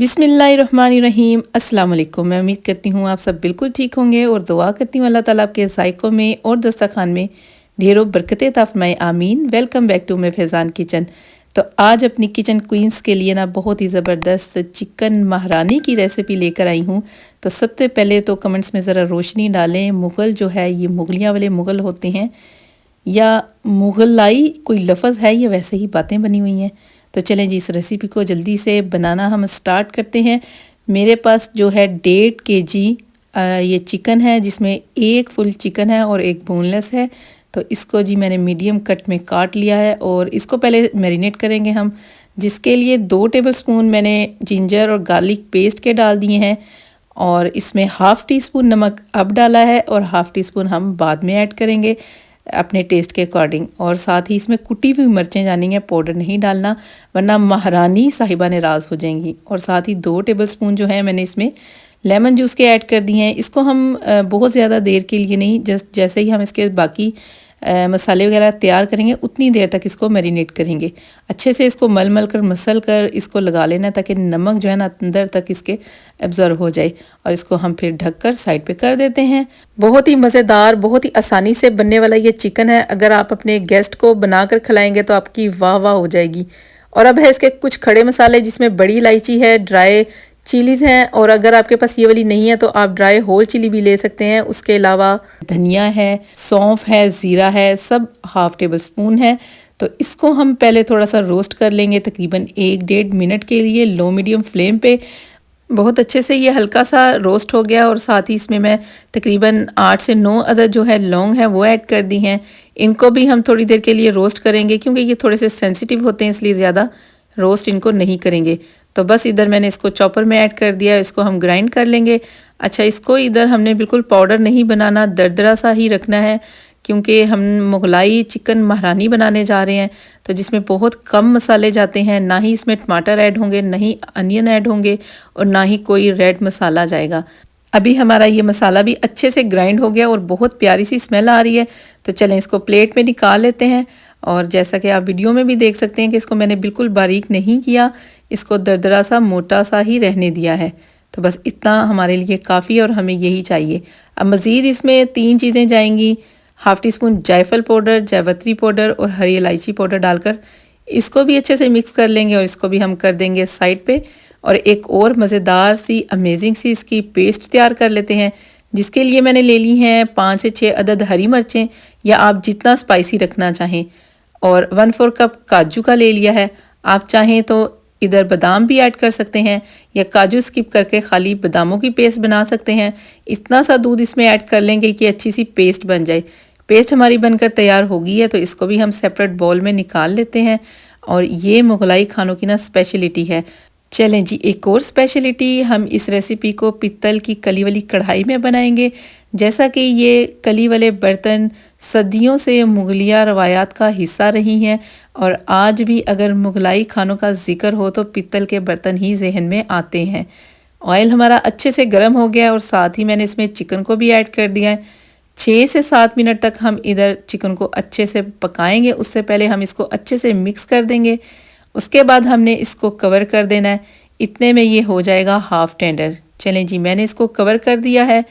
बिस्मिल्लाहिर्रहमानिर्रहीम अस्सलाम वालेकुम। मैं उम्मीद करती हूँ आप सब बिल्कुल ठीक होंगे और दुआ करती हूँ अल्लाह ताला आपके ज़ायक़ों में और दस्तरखान में ढेरों बरकतें अता फरमाए, आमीन। Welcome back to my Faizan kitchen. तो आज अपनी किचन क्वींस के लिए ना बहुत ही ज़बरदस्त चिकन महारानी की रेसिपी लेकर आई हूँ। तो सबसे पहले तो कमेंट्स में ज़रा रोशनी डालें, मुग़ल जो है ये मुगलिया वाले मुग़ल होते हैं या मुग़लाई कोई लफ्ज़ है या वैसे ही बातें बनी हुई हैं। तो चलें जी, इस रेसिपी को जल्दी से बनाना हम स्टार्ट करते हैं। मेरे पास जो है 1.5 kg ये चिकन है, जिसमें एक फुल चिकन है और एक बोनलेस है। तो इसको जी मैंने मीडियम कट में काट लिया है और इसको पहले मैरिनेट करेंगे हम, जिसके लिए 2 टेबलस्पून मैंने जिंजर और गार्लिक पेस्ट के डाल दिए हैं और इसमें ½ टीस्पून नमक अब डाला है और ½ टीस्पून हम बाद में ऐड करेंगे अपने टेस्ट के अकॉर्डिंग। और साथ ही इसमें कुटी हुई मिर्चें जानी है, पाउडर नहीं डालना वरना महारानी साहिबा नाराज़ हो जाएंगी। और साथ ही 2 टेबलस्पून जो है मैंने इसमें लेमन जूस के ऐड कर दिए हैं। इसको हम बहुत ज़्यादा देर के लिए नहीं, जैसे ही हम इसके बाकी मसाले वगैरह तैयार करेंगे उतनी देर तक इसको मैरिनेट करेंगे। अच्छे से इसको मल कर मसल कर इसको लगा लेना ताकि नमक जो है ना अंदर तक इसके एब्जॉर्ब हो जाए। और इसको हम फिर ढककर साइड पे कर देते हैं। बहुत ही मज़ेदार, बहुत ही आसानी से बनने वाला ये चिकन है। अगर आप अपने गेस्ट को बनाकर खिलाएंगे तो आपकी वाह वाह हो जाएगी। और अब है इसके कुछ खड़े मसाले, जिसमें बड़ी इलायची है, ड्राई चिलीज़ हैं और अगर आपके पास ये वाली नहीं है तो आप ड्राई होल चिली भी ले सकते हैं। उसके अलावा धनिया है, सौंफ है, ज़ीरा है, सब ½ टेबलस्पून है। तो इसको हम पहले थोड़ा सा रोस्ट कर लेंगे तकरीबन 1-1.5 मिनट के लिए लो मीडियम फ्लेम पे। बहुत अच्छे से ये हल्का सा रोस्ट हो गया और साथ ही इसमें मैं तकरीबन 8 से 9 अदद जो है लौंग है वो ऐड कर दी हैं। इनको भी हम थोड़ी देर के लिए रोस्ट करेंगे क्योंकि ये थोड़े से सेंसिटिव होते हैं, इसलिए ज़्यादा रोस्ट इनको नहीं करेंगे। तो बस इधर मैंने इसको चॉपर में ऐड कर दिया, इसको हम ग्राइंड कर लेंगे। अच्छा, इसको इधर हमने बिल्कुल पाउडर नहीं बनाना, दरदरा सा ही रखना है क्योंकि हम मुगलाई चिकन महारानी बनाने जा रहे हैं तो जिसमें बहुत कम मसाले जाते हैं। ना ही इसमें टमाटर ऐड होंगे, ना ही अनियन ऐड होंगे और ना ही कोई रेड मसाला जाएगा। अभी हमारा ये मसाला भी अच्छे से ग्राइंड हो गया और बहुत प्यारी सी स्मेल आ रही है। तो चलें इसको प्लेट में निकाल लेते हैं। और जैसा कि आप वीडियो में भी देख सकते हैं कि इसको मैंने बिल्कुल बारीक नहीं किया, इसको दरदरा सा मोटा सा ही रहने दिया है। तो बस इतना हमारे लिए काफ़ी और हमें यही चाहिए। अब मज़ीद इसमें 3 चीज़ें जाएंगी, ½ टीस्पून जायफल पाउडर, जावित्री पाउडर और हरी इलायची पाउडर डालकर इसको भी अच्छे से मिक्स कर लेंगे और इसको भी हम कर देंगे साइड पे। और एक और मज़ेदार सी अमेजिंग सी इसकी पेस्ट तैयार कर लेते हैं, जिसके लिए मैंने ले ली हैं 5 से 6 अदद हरी मिर्चें या आप जितना स्पाइसी रखना चाहें, और 1/4 कप काजू का ले लिया है। आप चाहें तो इधर बादाम भी ऐड कर सकते हैं या काजू स्किप करके खाली बादामों की पेस्ट बना सकते हैं। इतना सा दूध इसमें ऐड कर लेंगे कि अच्छी सी पेस्ट बन जाए। पेस्ट हमारी बनकर तैयार हो गई है तो इसको भी हम सेपरेट बाउल में निकाल लेते हैं। और ये मुगलाई खानों की ना स्पेशलिटी है। चलें जी, एक और स्पेशलिटी, हम इस रेसिपी को पित्तल की कली वाली कढ़ाई में बनाएंगे। जैसा कि ये कली वाले बर्तन सदियों से मुगलिया रवायात का हिस्सा रही हैं और आज भी अगर मुगलाई खानों का जिक्र हो तो पित्तल के बर्तन ही जहन में आते हैं। ऑयल हमारा अच्छे से गर्म हो गया और साथ ही मैंने इसमें चिकन को भी ऐड कर दिया है। 6 से 7 मिनट तक हम इधर चिकन को अच्छे से पकाएंगे। उससे पहले हम इसको अच्छे से मिक्स कर देंगे। उसके बाद हमने इसको कवर कर देना है। इतने में ये हो जाएगा हाफ टेंडर। चलें जी, मैंने इसको कवर कर दिया है।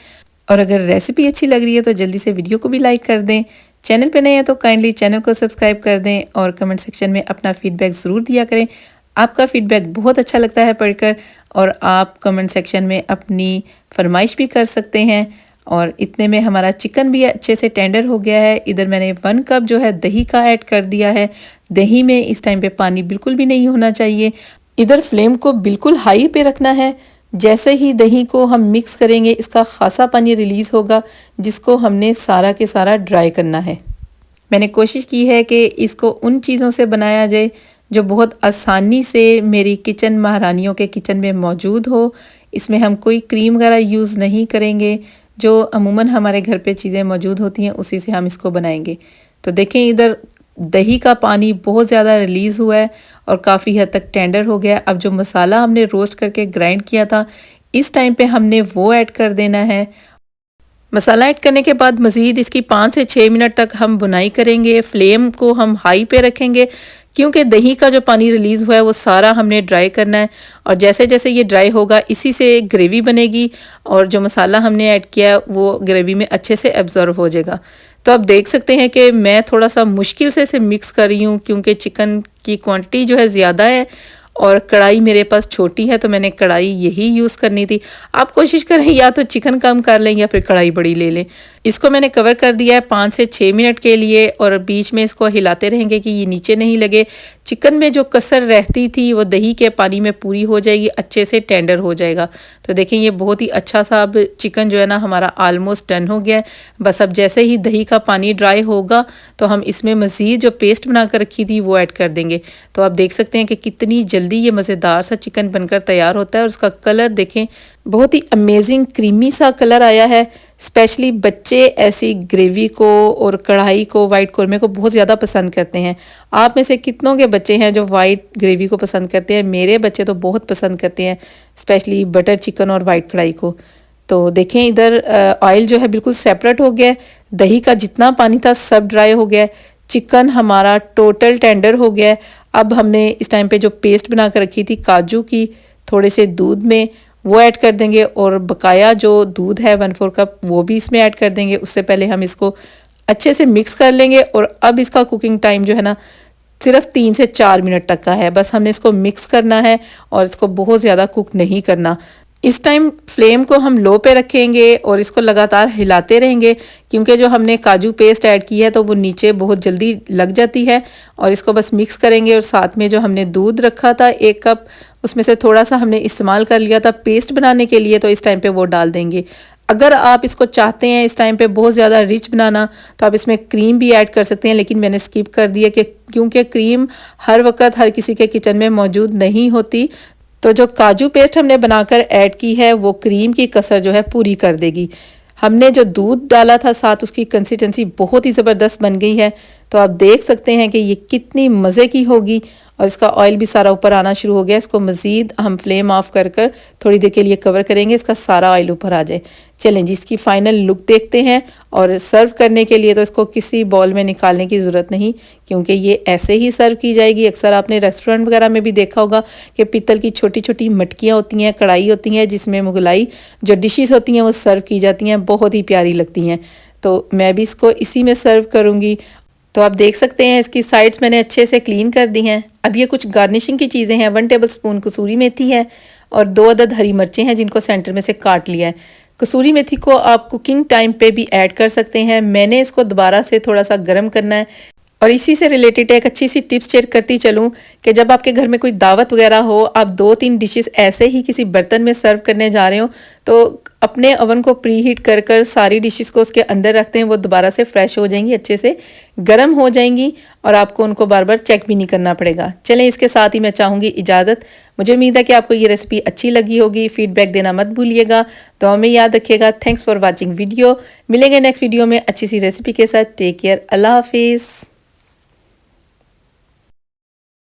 और अगर रेसिपी अच्छी लग रही है तो जल्दी से वीडियो को भी लाइक कर दें। चैनल पे नए हैं तो काइंडली चैनल को सब्सक्राइब कर दें और कमेंट सेक्शन में अपना फीडबैक ज़रूर दिया करें। आपका फीडबैक बहुत अच्छा लगता है पढ़कर और आप कमेंट सेक्शन में अपनी फरमाइश भी कर सकते हैं। और इतने में हमारा चिकन भी अच्छे से टेंडर हो गया है। इधर मैंने 1 कप जो है दही का ऐड कर दिया है। दही में इस टाइम पे पानी बिल्कुल भी नहीं होना चाहिए। इधर फ्लेम को बिल्कुल हाई पे रखना है। जैसे ही दही को हम मिक्स करेंगे इसका खासा पानी रिलीज़ होगा, जिसको हमने सारा के सारा ड्राई करना है। मैंने कोशिश की है कि इसको उन चीज़ों से बनाया जाए जो बहुत आसानी से मेरी किचन महारानियों के किचन में मौजूद हो। इसमें हम कोई क्रीम वगैरह यूज़ नहीं करेंगे, जो अमूमन हमारे घर पे चीज़ें मौजूद होती हैं उसी से हम इसको बनाएंगे। तो देखें, इधर दही का पानी बहुत ज़्यादा रिलीज़ हुआ है और काफ़ी हद तक टेंडर हो गया। अब जो मसाला हमने रोस्ट करके ग्राइंड किया था इस टाइम पे हमने वो ऐड कर देना है। मसाला ऐड करने के बाद मज़ीद इसकी 5 से 6 मिनट तक हम बुनाई करेंगे। फ्लेम को हम हाई पे रखेंगे क्योंकि दही का जो पानी रिलीज़ हुआ है वो सारा हमने ड्राई करना है और जैसे जैसे ये ड्राई होगा इसी से ग्रेवी बनेगी और जो मसाला हमने ऐड किया है वो ग्रेवी में अच्छे से एब्जॉर्व हो जाएगा। तो आप देख सकते हैं कि मैं थोड़ा सा मुश्किल से इसे मिक्स कर रही हूँ क्योंकि चिकन की क्वांटिटी जो है ज़्यादा है और कढ़ाई मेरे पास छोटी है तो मैंने कढ़ाई यही यूज़ करनी थी। आप कोशिश करें या तो चिकन कम कर लें या फिर कढ़ाई बड़ी ले लें। इसको मैंने कवर कर दिया है 5 से 6 मिनट के लिए और बीच में इसको हिलाते रहेंगे कि ये नीचे नहीं लगे। चिकन में जो कसर रहती थी वो दही के पानी में पूरी हो जाएगी, अच्छे से टेंडर हो जाएगा। तो देखें ये बहुत ही अच्छा सा अब चिकन जो है ना हमारा ऑलमोस्ट डन हो गया है। बस अब जैसे ही दही का पानी ड्राई होगा तो हम इसमें मज़ीद जो पेस्ट बना कर रखी थी वो ऐड कर देंगे। तो आप देख सकते हैं कि कितनी जल्दी ये मज़ेदार सा चिकन बनकर तैयार होता है और उसका कलर देखें बहुत ही अमेजिंग क्रीमी सा कलर आया है। स्पेशली बच्चे ऐसी ग्रेवी को और कढ़ाई को, वाइट कौरमे को बहुत ज़्यादा पसंद करते हैं। आप में से कितनों के बच्चे हैं जो वाइट ग्रेवी को पसंद करते हैं? मेरे बच्चे तो बहुत पसंद करते हैं, स्पेशली बटर चिकन और वाइट कढ़ाई को। तो देखें इधर ऑयल जो है बिल्कुल सेपरेट हो गया है, दही का जितना पानी था सब ड्राई हो गया है, चिकन हमारा टोटल टेंडर हो गया है। अब हमने इस टाइम पे जो पेस्ट बना कर रखी थी काजू की, थोड़े से दूध में वो ऐड कर देंगे और बकाया जो दूध है 1/4 कप वो भी इसमें ऐड कर देंगे। उससे पहले हम इसको अच्छे से मिक्स कर लेंगे और अब इसका कुकिंग टाइम जो है ना सिर्फ 3 से 4 मिनट तक का है। बस हमने इसको मिक्स करना है और इसको बहुत ज़्यादा कुक नहीं करना। इस टाइम फ्लेम को हम लो पे रखेंगे और इसको लगातार हिलाते रहेंगे क्योंकि जो हमने काजू पेस्ट ऐड की है तो वो नीचे बहुत जल्दी लग जाती है। और इसको बस मिक्स करेंगे और साथ में जो हमने दूध रखा था 1 कप उसमें से थोड़ा सा हमने इस्तेमाल कर लिया था पेस्ट बनाने के लिए, तो इस टाइम पे वो डाल देंगे। अगर आप इसको चाहते हैं इस टाइम पे बहुत ज़्यादा रिच बनाना तो आप इसमें क्रीम भी ऐड कर सकते हैं, लेकिन मैंने स्किप कर दिया कि क्योंकि क्रीम हर वक्त हर किसी के किचन में मौजूद नहीं होती। तो जो काजू पेस्ट हमने बनाकर ऐड की है वो क्रीम की कसर जो है पूरी कर देगी। हमने जो दूध डाला था साथ उसकी कंसिस्टेंसी बहुत ही ज़बरदस्त बन गई है। तो आप देख सकते हैं कि ये कितनी मज़े की होगी और इसका ऑयल भी सारा ऊपर आना शुरू हो गया। इसको मज़ीद हम फ्लेम ऑफ कर कर थोड़ी देर के लिए कवर करेंगे, इसका सारा ऑयल ऊपर आ जाए। चलें जी इसकी फ़ाइनल लुक देखते हैं। और सर्व करने के लिए तो इसको किसी बॉल में निकालने की ज़रूरत नहीं क्योंकि ये ऐसे ही सर्व की जाएगी। अक्सर आपने रेस्टोरेंट वगैरह में भी देखा होगा कि पीतल की छोटी छोटी मटकियाँ होती हैं, कढ़ाई होती हैं जिसमें मुगलाई जो डिशेस होती हैं वो सर्व की जाती हैं, बहुत ही प्यारी लगती हैं। तो मैं भी इसको इसी में सर्व करूँगी। तो आप देख सकते हैं इसकी साइड्स मैंने अच्छे से क्लीन कर दी हैं। अब ये कुछ गार्निशिंग की चीज़ें हैं। 1 टेबल स्पून कसूरी मेथी है और 2 अदद हरी मिर्चें हैं जिनको सेंटर में से काट लिया है। कसूरी मेथी को आप कुकिंग टाइम पे भी ऐड कर सकते हैं। मैंने इसको दोबारा से थोड़ा सा गर्म करना है और इसी से रिलेटेड एक अच्छी सी टिप्स शेयर करती चलूँ कि जब आपके घर में कोई दावत वगैरह हो, आप 2-3 डिशेस ऐसे ही किसी बर्तन में सर्व करने जा रहे हो तो अपने ओवन को प्री हीट कर कर सारी डिशेस को उसके अंदर रखते हैं, वो दोबारा से फ्रेश हो जाएंगी, अच्छे से गर्म हो जाएंगी और आपको उनको बार बार चेक भी नहीं करना पड़ेगा। चलें इसके साथ ही मैं चाहूँगी इजाज़त। मुझे उम्मीद है कि आपको ये रेसिपी अच्छी लगी होगी। फीडबैक देना मत भूलिएगा, दुआ में याद रखिएगा। Thanks for watching video. मिलेंगे नेक्स्ट वीडियो में अच्छी सी रेसिपी के साथ। टेक केयर, अल्लाह हाफिज़।